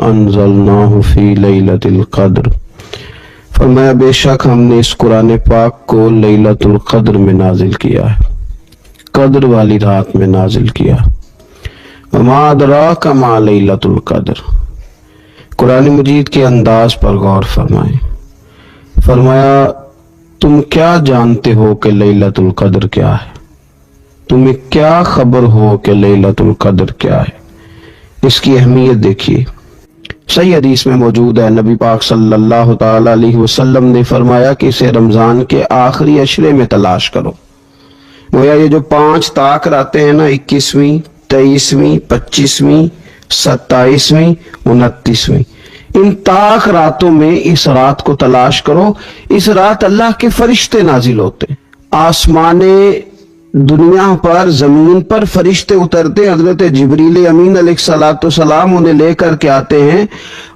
अनज़लनाहु फ़ी लैलतिल क़द्र, फरमाया बेशक हमने इस कुरान पाक को लैलतुल क़द्र में नाजिल किया है, कद्र वाली रात में नाजिल किया। वमा अदराका मा लैलतुल क़द्र, कुरान मजीद के अंदाज पर गौर फरमाएं। फरमाया तुम क्या जानते हो कि लैलतुल क़द्र क्या है, तुम्हें क्या खबर हो कि लैलतुल क़द्र क्या है। इसकी अहमियत देखिए, सही हदीस में मौजूद है, नबी पाक सल्लल्लाहु ताला अलैहि वसल्लम ने फरमाया कि इसे रमजान के आखिरी अशरे में तलाश करो। गोया ये जो 5 ताक रातें हैं ना, 21वीं, 23वीं, 25वीं, 27वीं, 29वीं, इन ताक रातों में इस रात को तलाश करो। इस रात अल्लाह के फरिश्ते नाजिल होते, आसमाने दुनिया पर, जमीन पर फरिश्ते उतरते। हजरत जिब्रील अमीन अलैहिस्सलाम उन्हें लेकर के आते हैं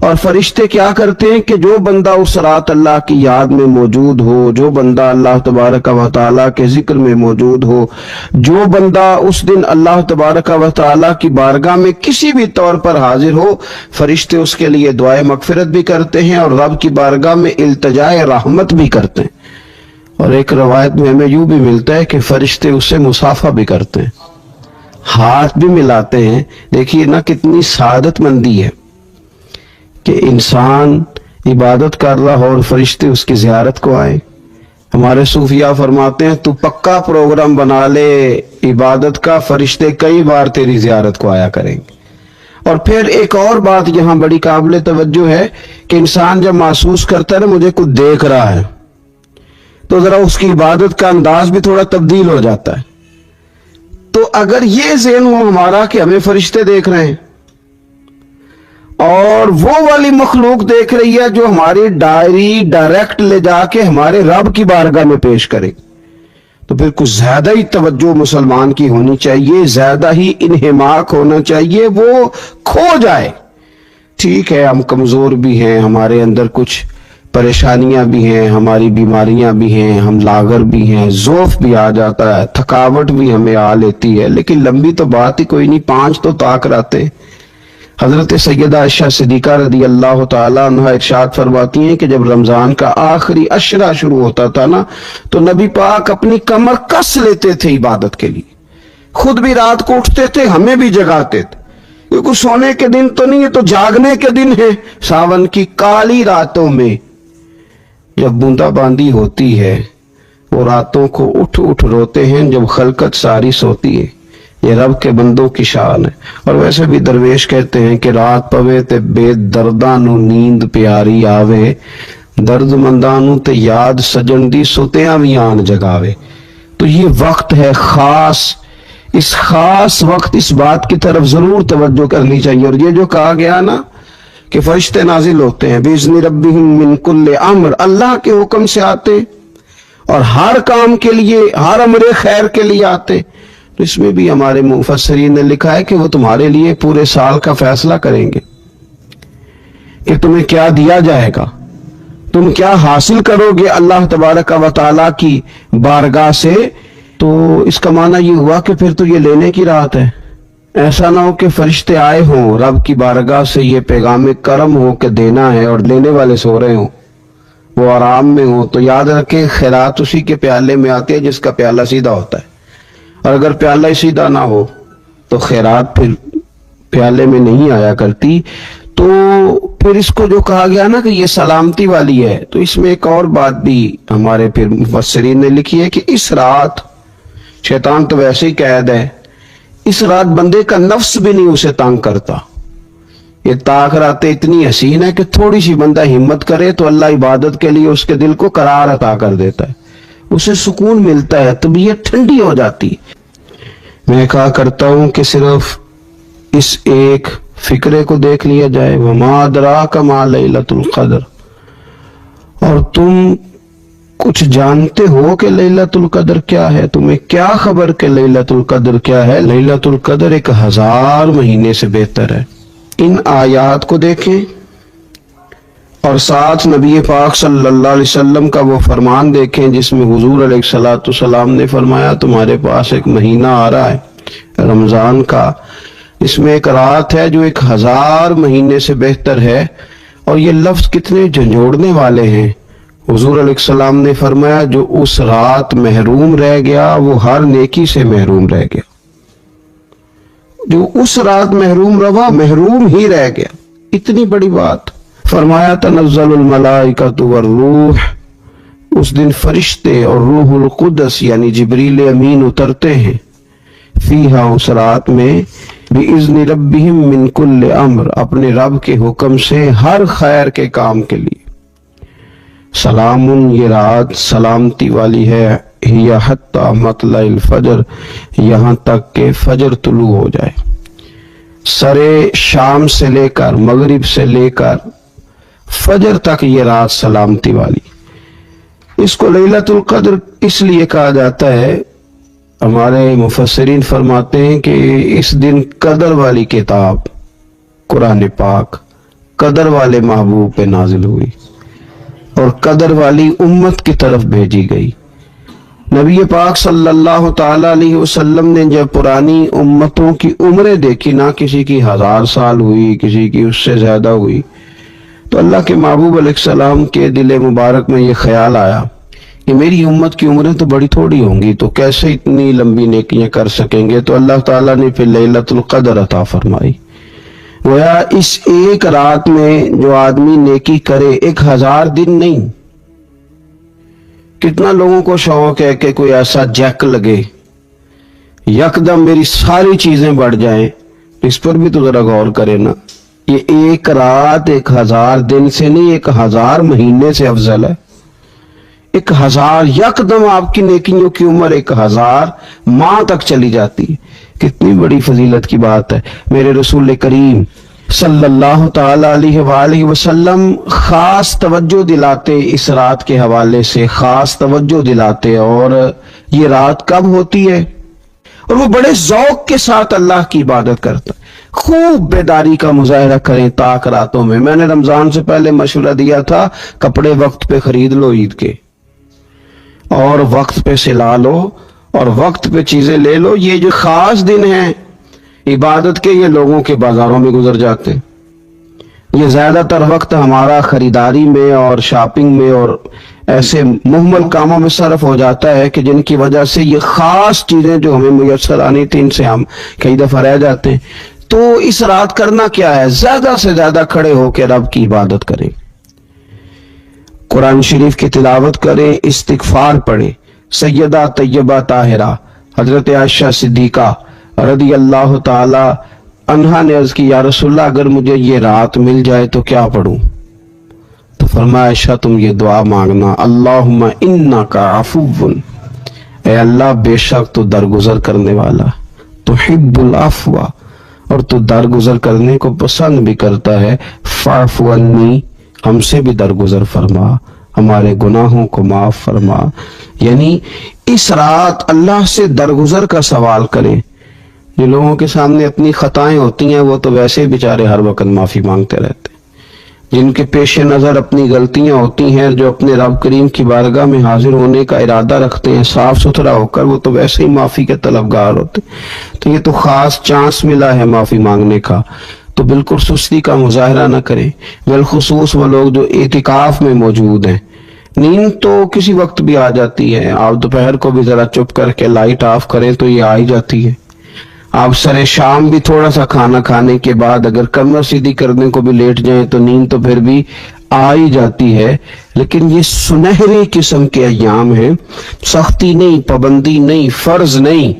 और फरिश्ते क्या करते हैं कि जो बंदा उस रात अल्लाह की याद में मौजूद हो, जो बंदा अल्लाह तबारक व तआला के जिक्र में मौजूद हो, जो बंदा उस दिन अल्लाह तबारक व तआला की बारगाह में किसी भी तौर पर हाजिर हो, फरिश्ते उसके लिए दुआए मगफिरत भी करते हैं और रब की बारगाह में इल्तिजाए रहमत भी करते हैं। और एक रवायत में हमें यूं भी मिलता है कि फरिश्ते उससे मुसाफा भी करते हैं, हाथ भी मिलाते हैं। देखिए ना कितनी सादतमंदी है कि इंसान इबादत कर रहा हो और फरिश्ते उसकी ज़ियारत को आए। हमारे सूफिया फरमाते हैं तू पक्का प्रोग्राम बना ले इबादत का, फरिश्ते कई बार तेरी ज़ियारत को आया करेंगे। और फिर एक और बात यहाँ बड़ी काबिल तवज्जो है कि इंसान जब महसूस करता है ना मुझे कुछ देख रहा है, तो जरा उसकी इबादत का अंदाज भी थोड़ा तब्दील हो जाता है। तो अगर ये ज़हन हो हमारा कि हमें फरिश्ते देख रहे हैं और वो वाली मखलूक देख रही है जो हमारी डायरी डायरेक्ट ले जाके हमारे रब की बारगाह में पेश करे, तो फिर कुछ ज्यादा ही तवज्जो मुसलमान की होनी चाहिए, ज्यादा ही इन्हिमाक होना चाहिए, वो खो जाए। ठीक है, हम कमजोर भी हैं, हमारे अंदर कुछ परेशानियां भी हैं, हमारी बीमारियां भी हैं, हम लागर भी हैं, ज़ौफ भी आ जाता है, थकावट भी हमें आ लेती है, लेकिन लंबी तो बात ही कोई नहीं, 5 तो ताक रातें। हजरत सैयदा आयशा सिद्दीका रदी अल्लाह ताला अन्हा इरशाद फरमाती हैं कि जब रमजान का आखिरी अशरा शुरू होता था ना, तो नबी पाक अपनी कमर कस लेते थे इबादत के लिए, खुद भी रात को उठते थे, हमें भी जगाते थे, क्योंकि सोने के दिन तो नहीं है, तो जागने के दिन है। सावन की काली रातों में जब बूंदाबांदी होती है, वो रातों को उठ उठ रोते हैं जब खलकत सारी सोती है। ये रब के बंदों की शान है। और वैसे भी दरवेश कहते हैं कि रात पवे ते बेदर्दा नू नींद प्यारी आवे, दर्दमंदा नू ते याद सजन दी सुतियां भी आन जगावे। तो ये वक्त है खास, इस खास वक्त इस बात की तरफ जरूर तवज्जो करनी चाहिए। और ये जो कहा गया ना कि फरिश्ते नाजिल होते हैं बिइज़्नि रब्बिहिम मिन कुल्लि अम्र, अल्लाह के हुक्म से आते और हर काम के लिए, हर अमरे खैर के लिए आते। तो इसमें भी हमारे मुफस्सिरीन ने लिखा है कि वो तुम्हारे लिए पूरे साल का फैसला करेंगे कि तुम्हें क्या दिया जाएगा, तुम क्या हासिल करोगे अल्लाह तबारक व तआला की बारगाह से। तो इसका माना ये हुआ कि फिर तो ये लेने की रात है। ऐसा ना हो कि फरिश्ते आए हों रब की बारगाह से, ये पैगाम करम हो के देना है और लेने वाले सो रहे हों, वो आराम में हो। तो याद रखें खैरात उसी के प्याले में आती है जिसका प्याला सीधा होता है, और अगर प्याला ही सीधा ना हो तो खैरात फिर प्याले में नहीं आया करती। तो फिर इसको जो कहा गया ना कि ये सलामती वाली है, तो इसमें एक और बात भी हमारे फिर मुफस्सिरीन ने लिखी है कि इस रात, शैतान तो वैसे ही कैद है, इस रात बंदे का नफ्स भी नहीं उसे तंग करता। ये ताक रातें इतनी हसीन है कि थोड़ी सी बंदा हिम्मत करे तो अल्लाह इबादत के लिए उसके दिल को करार अता कर देता है, उसे सुकून मिलता है, तबीयत ठंडी हो जाती है। मैं कहा करता हूं कि सिर्फ इस एक फिक्रे को देख लिया जाए, वमा अदराका मा लैलतुल क़द्र, और तुम कुछ जानते हो कि लैलतुल क़द्र क्या है, तुम्हें क्या खबर कि लैलतुल क़द्र क्या है। लैलतुल क़द्र 1000 महीने से बेहतर है। इन आयात को देखें और साथ नबी पाक सल्लल्लाहु अलैहि वसल्लम का वो फरमान देखें जिसमें हुजूर अलैहिस्सलातु वस्सलाम ने फरमाया तुम्हारे पास एक महीना आ रहा है रमजान का, اس میں ایک رات ہے جو 1000 مہینے سے بہتر ہے. اور یہ لفظ کتنے جھنجھوڑنے والے ہیں. حضور علیہ السلام نے فرمایا جو اس رات محروم رہ گیا وہ ہر نیکی سے محروم رہ گیا. جو اس رات محروم رہا محروم ہی رہ گیا. اتنی بڑی بات. فرمایا تنزل الملائکۃ والروح، اس دن فرشتے اور روح القدس یعنی جبریل امین اترتے ہیں. فیہا، اس رات میں، بِإِذْنِ رَبِّهِمْ مِنْ كُلِّ امر، اپنے رب کے حکم سے ہر خیر کے کام کے لیے. سلام، یہ رات سلامتی والی ہے. ہی حتی مطلع الفجر، یہاں تک کہ فجر طلوع ہو جائے. سرے شام سے لے کر مغرب سے لے کر فجر تک یہ رات سلامتی والی. اس کو لیلۃ القدر اس لیے کہا جاتا ہے، ہمارے مفسرین فرماتے ہیں کہ اس دن قدر والی کتاب قرآن پاک قدر والے محبوب پہ نازل ہوئی اور قدر والی امت کی طرف بھیجی گئی. نبی پاک صلی اللہ تعالی علیہ وسلم نے جب پرانی امتوں کی عمریں دیکھی، نہ کسی کی 1000 سال ہوئی، کسی کی اس سے زیادہ ہوئی، تو اللہ کے محبوب علیہ السلام کے دل مبارک میں یہ خیال آیا کہ میری امت کی عمریں تو بڑی تھوڑی ہوں گی، تو کیسے اتنی لمبی نیکیاں کر سکیں گے. تو اللہ تعالیٰ نے پھر لیلۃ القدر عطا فرمائی. گویا اس ایک رات میں جو آدمی نیکی کرے، 1000 دن نہیں. کتنا لوگوں کو شوق ہے کہ کوئی ایسا جیک لگے، یکدم میری ساری چیزیں بڑھ جائیں. اس پر بھی تو ذرا غور کرے نا. یہ ایک رات 1000 دن سے نہیں، 1000 مہینے سے افضل ہے. 1000 یکدم آپ کی نیکیوں کی عمر 1000 ماہ تک چلی جاتی ہے. کتنی بڑی فضیلت کی بات ہے. میرے رسول کریم صلی اللہ تعالی علیہ وآلہ وسلم خاص توجہ دلاتے، اس رات کے حوالے سے خاص توجہ دلاتے. اور یہ رات کب ہوتی ہے؟ اور وہ بڑے ذوق کے ساتھ اللہ کی عبادت کرتا. خوب بیداری کا مظاہرہ کریں طاق راتوں میں. میں نے رمضان سے پہلے مشورہ دیا تھا کپڑے وقت پہ خرید لو عید کے، اور وقت پہ سلا لو، اور وقت پہ چیزیں لے لو. یہ جو خاص دن ہیں عبادت کے، یہ لوگوں کے بازاروں میں گزر جاتے ہیں. یہ زیادہ تر وقت ہمارا خریداری میں اور شاپنگ میں اور ایسے مہمل کاموں میں صرف ہو جاتا ہے کہ جن کی وجہ سے یہ خاص چیزیں جو ہمیں میسر آنی تھی ان سے ہم کئی دفعہ رہ جاتے ہیں. تو اس رات کرنا کیا ہے؟ زیادہ سے زیادہ کھڑے ہو کے رب کی عبادت کریں، قرآن شریف کی تلاوت کریں، استغفار پڑھیں. سیدہ طیبہ طاہرہ حضرت عائشہ صدیقہ رضی اللہ تعالی عنہا نے عرض کی، یا رسول اللہ اگر مجھے یہ رات مل جائے تو کیا پڑھوں؟ تو فرمایا عائشہ تم یہ دعا مانگنا، اللہم انک عفو، اے اللہ بے شک تو درگزر کرنے والا، تحب العفو، اور تو درگزر کرنے کو پسند بھی کرتا ہے. فاعف عنی، ہم سے بھی درگزر فرما، ہمارے گناہوں کو معاف فرما. یعنی اس رات اللہ سے درگزر کا سوال کریں. جو لوگوں کے سامنے اپنی خطائیں ہوتی ہیں وہ تو ویسے ہی بیچارے ہر وقت معافی مانگتے رہتے ہیں. جن کے پیش نظر اپنی غلطیاں ہوتی ہیں، جو اپنے رب کریم کی بارگاہ میں حاضر ہونے کا ارادہ رکھتے ہیں صاف ستھرا ہو کر، وہ تو ویسے ہی معافی کے طلبگار ہوتے ہیں. تو یہ تو خاص چانس ملا ہے معافی مانگنے کا. تو بالکل سستی کا مظاہرہ نہ کریں، بالخصوص وہ لوگ جو اعتکاف میں موجود ہیں. نیند تو کسی وقت بھی آ جاتی ہے. آپ دوپہر کو بھی ذرا چپ کر کے لائٹ آف کریں تو یہ آ ہی جاتی ہے. آپ سر شام بھی تھوڑا سا کھانا کھانے کے بعد اگر کمر سیدھی کرنے کو بھی لیٹ جائیں تو نیند تو پھر بھی آ ہی جاتی ہے. لیکن یہ سنہری قسم کے ایام ہیں، سختی نہیں، پابندی نہیں، فرض نہیں.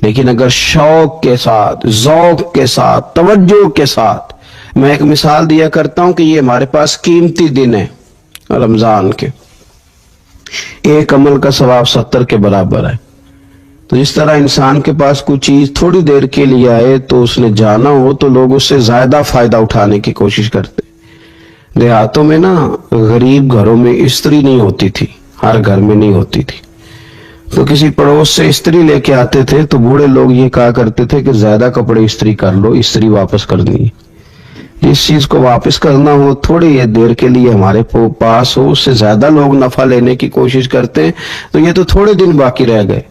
لیکن اگر شوق کے ساتھ، ذوق کے ساتھ، توجہ کے ساتھ، میں ایک مثال دیا کرتا ہوں کہ یہ ہمارے پاس قیمتی دن ہے رمضان کے، ایک عمل کا ثواب 70 کے برابر ہے. تو جس طرح انسان کے پاس کوئی چیز تھوڑی دیر کے لیے آئے تو اس نے جانا ہو تو لوگ اس سے زیادہ فائدہ اٹھانے کی کوشش کرتے. دیہاتوں میں نا غریب گھروں میں استری نہیں ہوتی تھی، ہر گھر میں نہیں ہوتی تھی. تو کسی پڑوس سے استری لے کے آتے تھے تو بوڑھے لوگ یہ کہا کرتے تھے کہ زیادہ کپڑے استری کر لو، استری واپس کرنی ہے. جس چیز کو واپس کرنا ہو تھوڑی دیر کے لیے ہمارے پاس ہو، اس سے زیادہ لوگ نفع لینے کی کوشش کرتے ہیں. تو یہ تو تھوڑے دن باقی رہ گئے.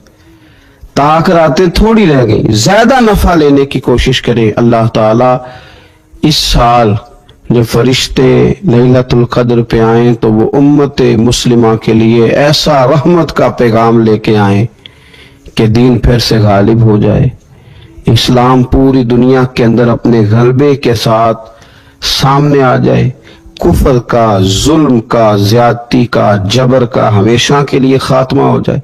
ताक रातें थोड़ी रह गई, ज्यादा नफा लेने की कोशिश करें। अल्लाह ताला इस साल जब फरिश्ते लैलतुल कद्र पे आए तो वो उम्मत मुस्लिमा के लिए ऐसा रहमत का पैगाम लेके आए कि दीन फिर से गालिब हो जाए, इस्लाम पूरी दुनिया के अंदर अपने गलबे के साथ सामने आ जाए, कुफर का, जुल्म का, ज्यादती का, जबर का हमेशा के लिए खात्मा हो जाए।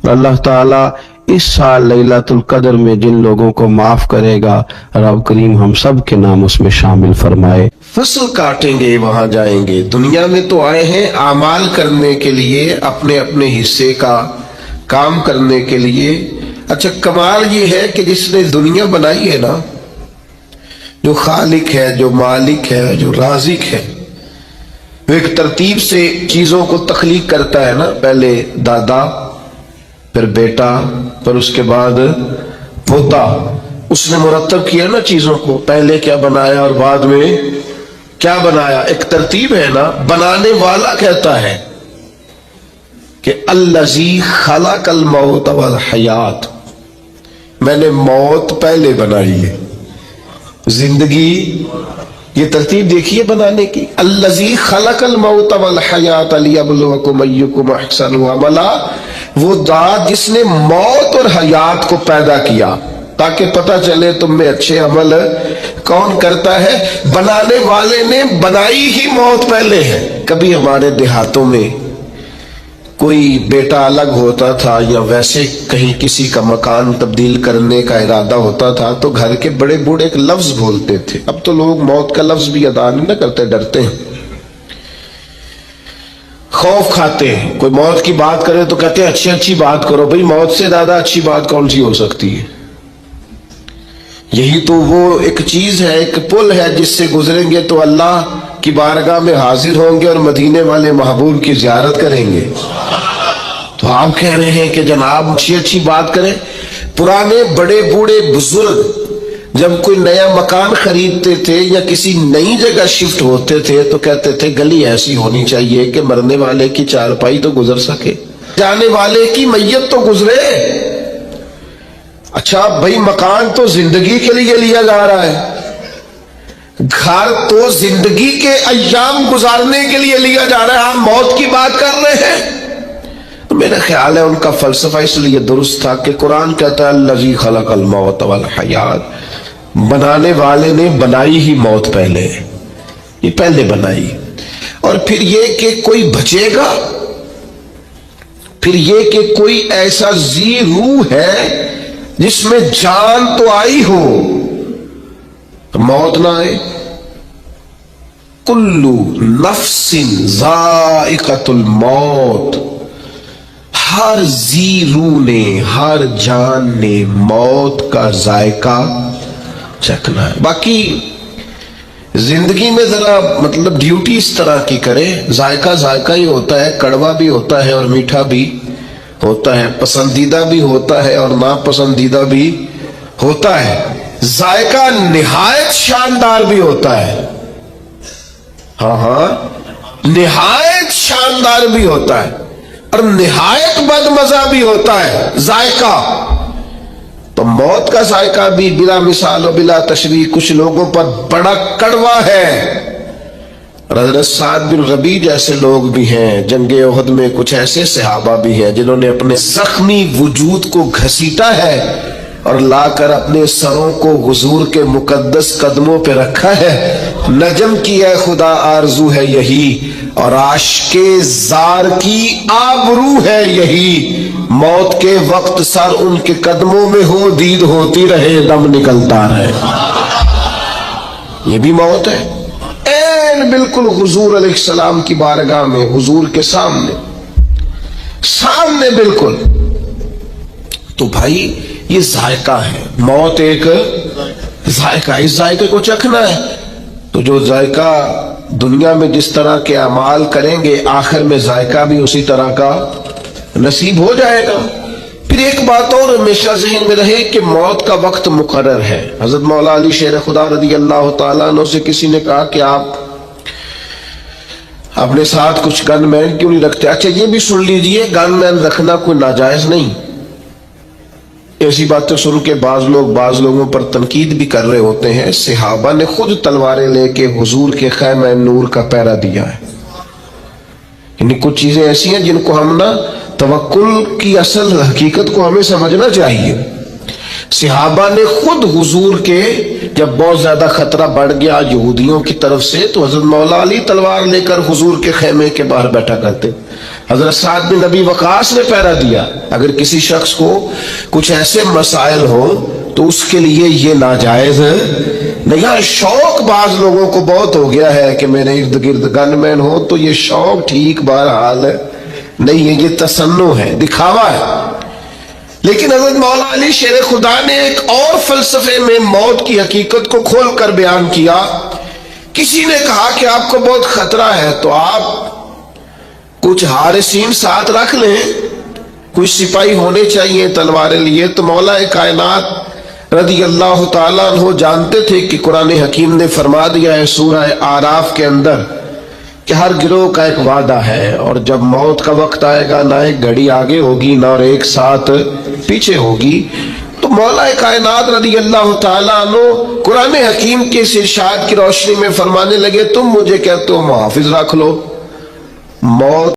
और अल्लाह ताला इस साल लैलतुल कद्र में जिन लोगों को माफ करेगा, रब करीम हम सब के नाम उसमें शामिल फरमाए। फसल काटेंगे, वहां जाएंगे। दुनिया में तो आए हैं आमाल करने के लिए, अपने अपने हिस्से का काम करने के लिए। अच्छा, कमाल ये है कि जिसने दुनिया बनाई है ना, जो खालिक है, जो मालिक है, जो राजिक है, वो एक तरतीब से चीजों को तख्लीक करता है ना। पहले दादा, फिर बेटा, फिर उसके बाद पोता। उसने मुरतब किया ना चीजों को, पहले क्या बनाया और बाद में क्या बनाया, एक तरतीब है ना। बनाने वाला कहता है कि अल्लज़ी खलक़ल मौत वल हयात, मैंने मौत पहले बनाई है, जिंदगी। ये तरतीब देखिए बनाने की। अल्लज़ी खलक़ल मौत वल हयात लियब्लुवकुम अय्युकुम अहसनु अमला, वो ज़ात जिसने मौत और हयात को पैदा किया ताकि पता चले तुम में अच्छे अमल कौन करता है। बनाने वाले ने बनाई ही मौत पहले है। कभी हमारे देहातों में कोई बेटा अलग होता था या वैसे कहीं किसी का मकान तब्दील करने का इरादा होता था तो घर के बड़े बूढ़े एक लफ्ज बोलते थे। अब तो लोग मौत का लफ्ज भी अदा नहीं करते, डरते हैं, खौफ खाते हैं। कोई मौत की बात करे तो कहते हैं अच्छी अच्छी बात करो। भाई मौत से ज्यादा अच्छी बात कौन सी हो सकती है? यही तो वो एक चीज है, एक पुल है जिससे गुजरेंगे तो अल्लाह की बारगाह में हाजिर होंगे और मदीने वाले महबूब की ज़ियारत करेंगे। तो आप कह रहे हैं कि जनाब अच्छी अच्छी बात करें। पुराने बड़े बूढ़े बुजुर्ग जब कोई नया मकान खरीदते थे या किसी नई जगह शिफ्ट होते थे तो कहते थे गली ऐसी होनी चाहिए कि मरने वाले की चारपाई तो गुजर सके, जाने वाले की मैयत तो गुजरे। अच्छा भाई, मकान तो जिंदगी के लिए लिया जा रहा है, घर तो जिंदगी के अय्याम गुजारने के लिए लिया जा रहा है, हम मौत की बात कर रहे हैं। तो मेरा ख्याल है उनका फलसफा इसलिए दुरुस्त था कि कुरान कहता है अल्लज़ी खलक़ल मौत वल हयात, बनाने वाले ने बनाई ही मौत पहले, ये पहले बनाई। और फिर ये कि कोई बचेगा, फिर ये कि कोई ऐसा जी रूह है जिसमें जान तो आई हो तो मौत ना आए। कुल्लू नफ्सिन ज़ाइक़तुल मौत, हर जी रूह ने, हर जान ने मौत का जायका चखना है। बाकी जिंदगी में जरा मतलब ड्यूटी इस तरह की करे, जायका जायका ही होता है, कड़वा भी होता है और मीठा भी होता है, पसंदीदा भी होता है और नापसंदीदा भी होता है। जायका निहायत शानदार भी होता है, हाँ हाँ, निहायत शानदार भी होता है और निहायत बदमजा भी होता है जायका। तो मौत का जायका भी बिला मिसाल और बिला तशबीह कुछ लोगों पर बड़ा कड़वा है। हज़रत साद बिन रबी जैसे लोग भी हैं, जंगे ओहद में कुछ ऐसे सहाबा भी हैं जिन्होंने अपने जख्मी वजूद को घसीटा है और लाकर अपने सरों को हुजूर के मुकद्दस कदमों पे रखा है। नजम की है खुदा आरजू है यही और आशिके जार की आबरू है यही, मौत के वक्त सर उनके कदमों में हो, दीद होती रहे, दम निकलता रहे। ये भी मौत है, ऐन बिल्कुल हुजूर अलैहिस्सलाम की बारगाह में, हुजूर के सामने सामने बिल्कुल। तो भाई ये जायका है, मौत एक जायका, इस जायके को चखना है। तो जो जायका दुनिया में जिस तरह के अमाल करेंगे आखिर में जायका भी उसी तरह का नसीब हो जाएगा। फिर एक बात और हमेशा ज़हन में रहे कि मौत का वक्त मुकर्रर है। हजरत मौला अली शेर खुदा रज़ी अल्लाह तआला अन्हु से किसी ने कहा कि आप अपने साथ कुछ गनमैन क्यों नहीं रखते? अच्छा ये भी सुन लीजिए, गनमैन रखना कोई नाजायज नहीं, ऐसी बातें सुन के बाज लोगों पर तनकीद भी कर रहे होते हैं, सहाबा ने खुद तलवारें लेके हुजूर के खैमे नूर का पहरा दिया है। यानी कुछ चीजें ऐसी हैं जिनको हम ना तवक्कुल की असल हकीकत को हमें समझना चाहिए। सहाबा ने खुद हुजूर के, जब बहुत ज्यादा खतरा बढ़ गया यहूदियों की तरफ से, तो हजरत मौला अली तलवार लेकर हुजूर के खेमे के बाहर बैठा करते। हजरत साद बिन नबी वकास ने पहरा दिया। अगर किसी शख्स को कुछ ऐसे मसाइल हो तो उसके लिए ये नाजायज है नहीं। यहाँ शौक बाज लोगों को बहुत हो गया है कि मेरे इर्द गिर्द गनमैन हो, तो ये शौक ठीक बहरहाल नहीं है, ये तसन्नो है, दिखावा है। लेकिन हजरत मौला अली शेर खुदा ने एक और फलसफे में मौत की हकीकत को खोल कर बयान किया। किसी ने कहा कि आपको बहुत खतरा है तो आप कुछ हारिसीन साथ रख लें, कुछ सिपाही होने चाहिए तलवारें लिए। तो मौला कायनात रदी अल्लाह ताला अन्हु जानते थे कि कुरान हकीम ने फरमा दिया है सूरह आराफ के अंदर कि हर गिरोह का एक वादा है, और जब मौत का वक्त आएगा ना एक घड़ी आगे होगी ना और एक साथ पीछे होगी। तो मौला कायनात रदी अल्लाह ताला अन्हु कुरान हकीम के इस इरशाद की रोशनी में फरमाने लगे, तुम मुझे कहते हो मुहाफिज रख लो, मौत